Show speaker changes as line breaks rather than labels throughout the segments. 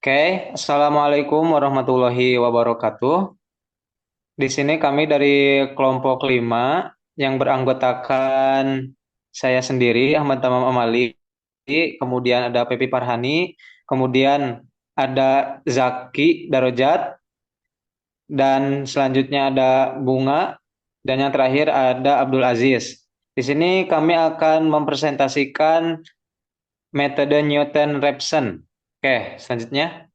Oke, Assalamualaikum warahmatullahi wabarakatuh. Di sini kami dari kelompok 5 yang beranggotakan saya sendiri, Ahmad Tamam Amali, kemudian ada Pepi Parhani, kemudian ada Zaki Darojat, dan selanjutnya ada Bunga, dan yang terakhir ada Abdul Aziz. Di sini kami akan mempresentasikan metode Newton-Raphson. Oke, selanjutnya.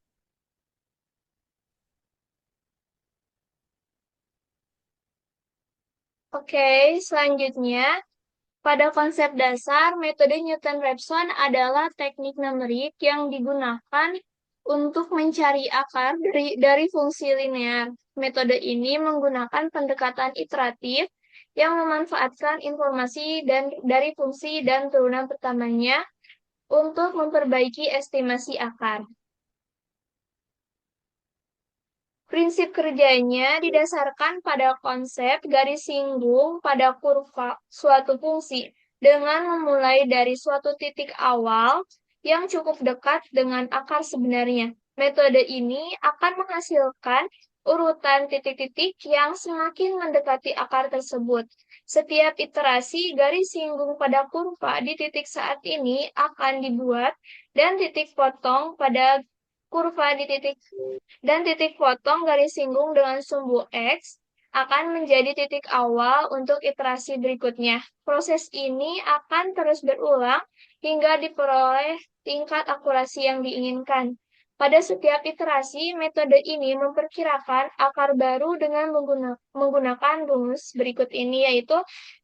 Oke, selanjutnya, pada konsep dasar, metode Newton-Raphson adalah teknik numerik yang digunakan untuk mencari akar dari fungsi linear. Metode ini menggunakan pendekatan iteratif yang memanfaatkan informasi dari fungsi dan turunan pertamanya untuk memperbaiki estimasi akar. Prinsip kerjanya didasarkan pada konsep garis singgung pada kurva suatu fungsi dengan memulai dari suatu titik awal yang cukup dekat dengan akar sebenarnya. Metode ini akan menghasilkan urutan titik-titik yang semakin mendekati akar tersebut. Setiap iterasi garis singgung pada kurva di titik saat ini akan dibuat dan titik potong pada kurva di titik dan titik potong garis singgung dengan sumbu X akan menjadi titik awal untuk iterasi berikutnya. Proses ini akan terus berulang hingga diperoleh tingkat akurasi yang diinginkan. Pada setiap iterasi, metode ini memperkirakan akar baru dengan menggunakan rumus berikut ini, yaitu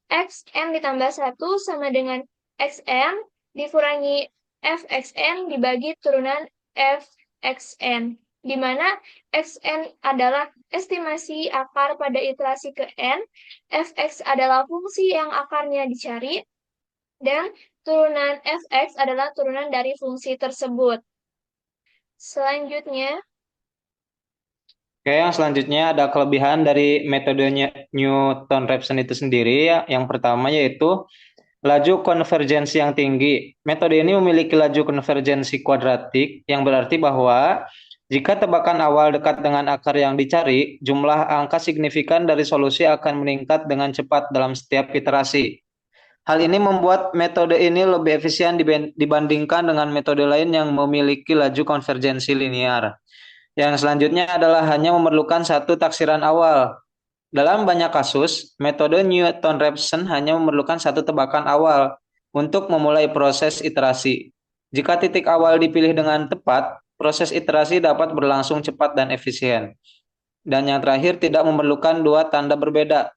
xn ditambah 1 sama dengan xn dikurangi fxn dibagi turunan fxn, di mana xn adalah estimasi akar pada iterasi ke n, fx adalah fungsi yang akarnya dicari, dan turunan fx adalah turunan dari fungsi tersebut. Selanjutnya,
Oke, yang selanjutnya ada kelebihan dari metodenya Newton-Raphson itu sendiri ya. Yang pertama yaitu laju konvergensi yang tinggi. Metode ini memiliki laju konvergensi kuadratik yang berarti bahwa jika tebakan awal dekat dengan akar yang dicari, jumlah angka signifikan dari solusi akan meningkat dengan cepat dalam setiap iterasi. Hal ini membuat metode ini lebih efisien dibandingkan dengan metode lain yang memiliki laju konvergensi linear. Yang selanjutnya adalah hanya memerlukan satu taksiran awal. Dalam banyak kasus, metode Newton-Raphson hanya memerlukan satu tebakan awal untuk memulai proses iterasi. Jika titik awal dipilih dengan tepat, proses iterasi dapat berlangsung cepat dan efisien. Dan yang terakhir, tidak memerlukan dua tanda berbeda.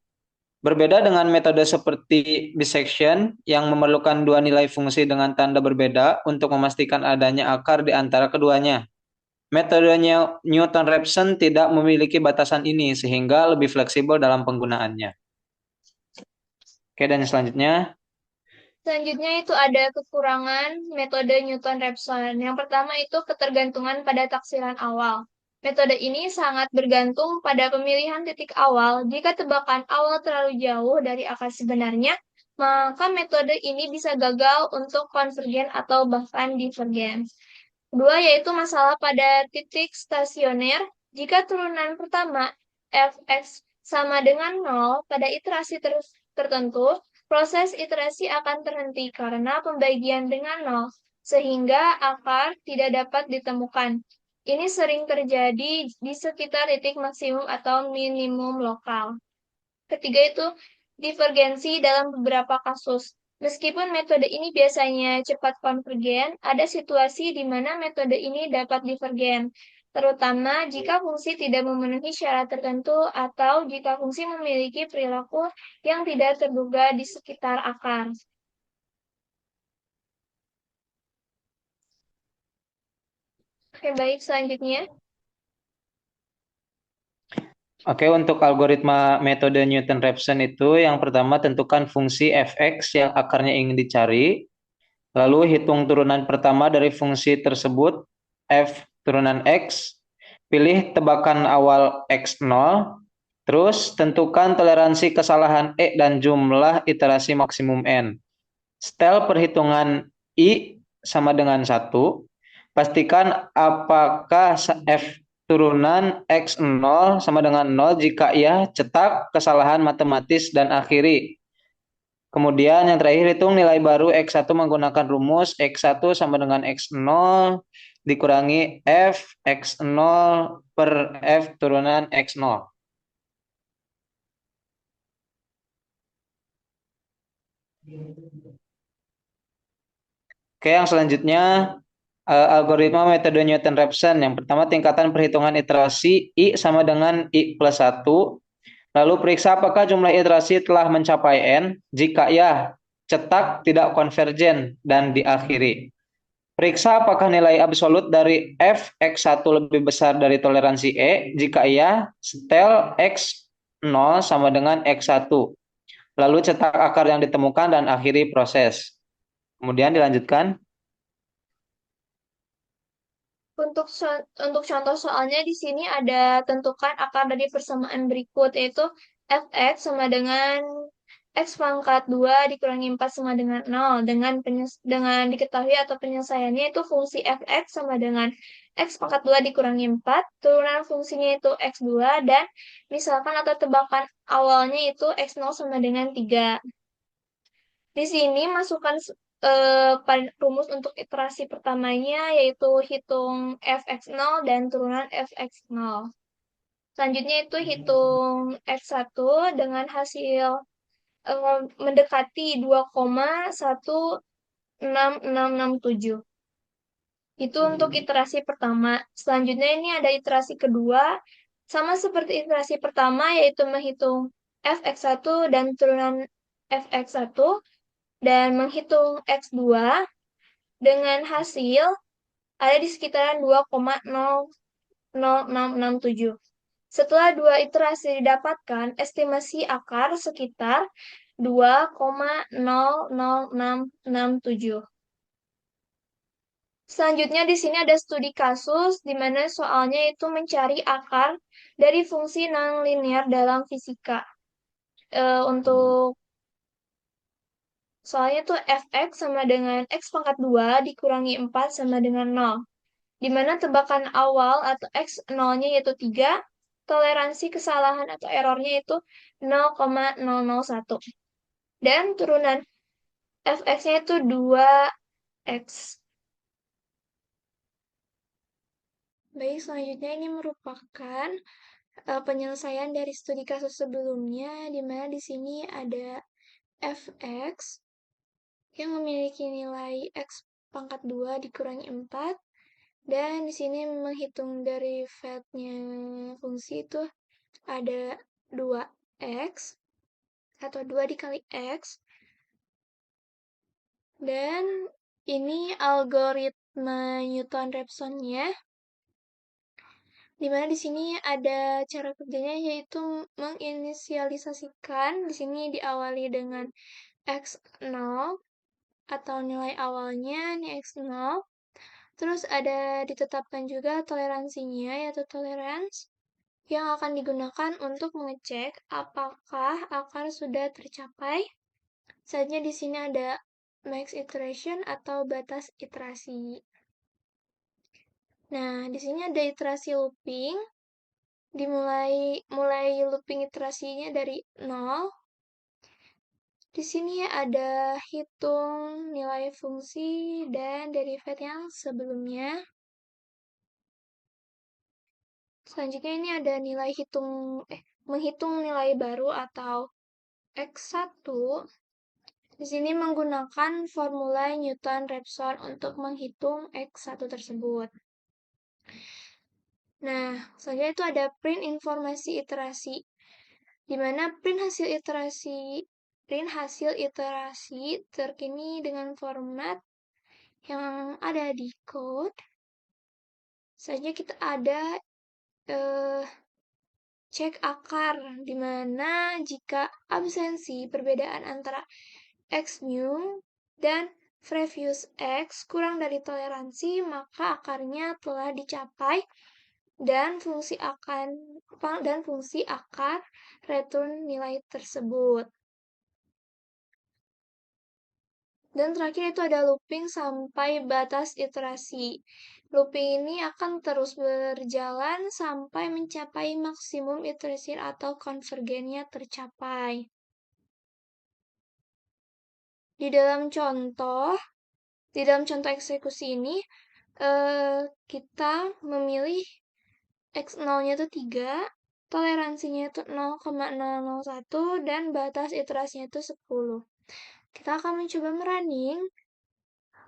Berbeda dengan metode seperti bisection yang memerlukan dua nilai fungsi dengan tanda berbeda untuk memastikan adanya akar di antara keduanya. Metodenya Newton-Raphson tidak memiliki batasan ini sehingga lebih fleksibel dalam penggunaannya. Oke, dan selanjutnya.
selanjutnya itu ada kekurangan metode Newton-Raphson. Yang pertama itu ketergantungan pada taksiran awal. Metode ini sangat bergantung pada pemilihan titik awal. Jika tebakan awal terlalu jauh dari akar sebenarnya, maka metode ini bisa gagal untuk konvergen atau bahkan divergen. Kedua yaitu masalah pada titik stasioner. Jika turunan pertama fx sama dengan 0 pada iterasi tertentu, proses iterasi akan terhenti karena pembagian dengan 0, sehingga akar tidak dapat ditemukan. Ini sering terjadi di sekitar titik maksimum atau minimum lokal. Ketiga itu divergensi dalam beberapa kasus. Meskipun metode ini biasanya cepat konvergen, ada situasi di mana metode ini dapat divergen, terutama jika fungsi tidak memenuhi syarat tertentu atau jika fungsi memiliki perilaku yang tidak terduga di sekitar akar. Oke, baik, selanjutnya.
Oke, untuk algoritma metode Newton-Raphson itu yang pertama tentukan fungsi fx yang akarnya ingin dicari, lalu hitung turunan pertama dari fungsi tersebut, f turunan x, pilih tebakan awal x0, terus tentukan toleransi kesalahan e dan jumlah iterasi maksimum n. Setel perhitungan i sama dengan 1, Pastikan apakah f turunan x0 sama dengan 0. Jika iya, cetak kesalahan matematis dan akhiri. Kemudian yang terakhir hitung nilai baru x1 menggunakan rumus x1 sama dengan x0 dikurangi f x0 per f turunan x0. Oke, yang selanjutnya algoritma metode Newton-Raphson. Yang pertama tingkatan perhitungan iterasi I sama dengan I plus 1. Lalu periksa apakah jumlah iterasi telah mencapai N. Jika ya, cetak tidak konvergen dan diakhiri. Periksa apakah nilai absolut dari f x1 lebih besar dari toleransi E. Jika iya, setel x0 sama dengan x1. Lalu cetak akar yang ditemukan dan akhiri proses. Kemudian dilanjutkan.
Untuk contoh soalnya di sini ada tentukan akar dari persamaan berikut, yaitu fx sama dengan x pangkat 2 dikurangi 4 sama dengan 0. Dengan diketahui atau penyelesaiannya itu fungsi fx sama dengan x pangkat 2 dikurangi 4, turunan fungsinya itu x2, dan misalkan atau tebakan awalnya itu x0 sama dengan 3. Di sini masukkan rumus untuk iterasi pertamanya, yaitu hitung fx0 dan turunan fx0. Selanjutnya itu hitung x1 dengan hasil mendekati 2,16667. Itu untuk iterasi pertama. Selanjutnya ini ada iterasi kedua, sama seperti iterasi pertama, yaitu menghitung fx1 dan turunan fx1 dan menghitung X2 dengan hasil ada di sekitaran 2,00667. Setelah dua iterasi didapatkan, estimasi akar sekitar 2,00667. Selanjutnya di sini ada studi kasus di mana soalnya itu mencari akar dari fungsi nonlinear dalam fisika. Untuk soalnya tuh fx sama dengan x pangkat 2 dikurangi 4 sama dengan 0. Di mana tebakan awal atau x0-nya yaitu 3, toleransi kesalahan atau errornya itu 0,001. Dan turunan fx-nya itu 2x. Baik, selanjutnya ini merupakan penyelesaian dari studi kasus sebelumnya, di mana di sini ada fx yang memiliki nilai x pangkat 2 dikurangi 4, dan di sini menghitung derivatifnya fungsi itu ada 2x atau 2 dikali x, dan ini algoritma Newton-Raphson-nya, dimana di sini ada cara kerjanya, yaitu menginisialisasikan. Di sini diawali dengan x0 atau nilai awalnya ini x0. Terus ada ditetapkan juga toleransinya, yaitu tolerance, yang akan digunakan untuk mengecek apakah akar sudah tercapai. Selanjutnya di sini ada max iteration atau batas iterasi. Nah, di sini ada iterasi looping. Mulai looping iterasinya dari 0. Di sini ada hitung nilai fungsi dan derivat yang sebelumnya. Selanjutnya ini ada menghitung nilai baru atau X1. Di sini menggunakan formula Newton-Raphson untuk menghitung X1 tersebut. Nah, selanjutnya itu ada print informasi iterasi, di mana print hasil iterasi terkini dengan format yang ada di code. Selanjutnya kita ada cek akar, di mana jika absensi perbedaan antara x mu dan previous x kurang dari toleransi, maka akarnya telah dicapai dan fungsi akar return nilai tersebut. Dan terakhir itu ada looping sampai batas iterasi. Looping ini akan terus berjalan sampai mencapai maksimum iterasi atau konvergennya tercapai. Di dalam contoh, di dalam contoh eksekusi ini, kita memilih X0-nya itu 3, toleransinya itu 0,001, dan batas iterasinya itu 10. Kita akan mencoba merunning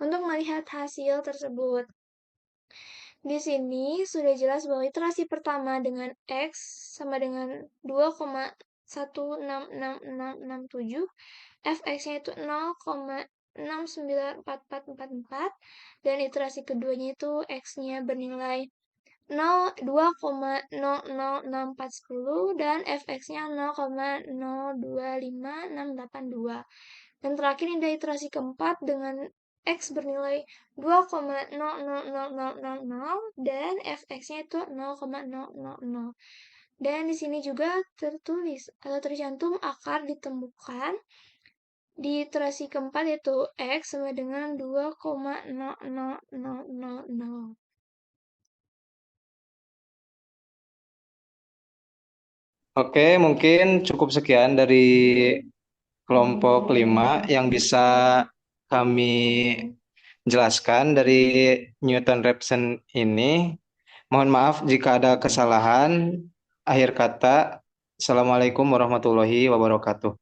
untuk melihat hasil tersebut. Di sini sudah jelas bahwa iterasi pertama dengan X sama dengan 2,1666667, fx-nya itu 0,694444, dan iterasi keduanya itu X-nya bernilai 2,006410 dan fx-nya 0,025682. Dan terakhir ini iterasi keempat dengan X bernilai 2,000000 dan fx-nya itu 0,000. Dan di sini juga tertulis atau tercantum akar ditemukan di iterasi keempat yaitu X sama dengan 2,00000.
Oke, mungkin cukup sekian dari kelompok 5 yang bisa kami jelaskan dari Newton-Raphson ini. Mohon maaf jika ada kesalahan. Akhir kata, Assalamualaikum warahmatullahi wabarakatuh.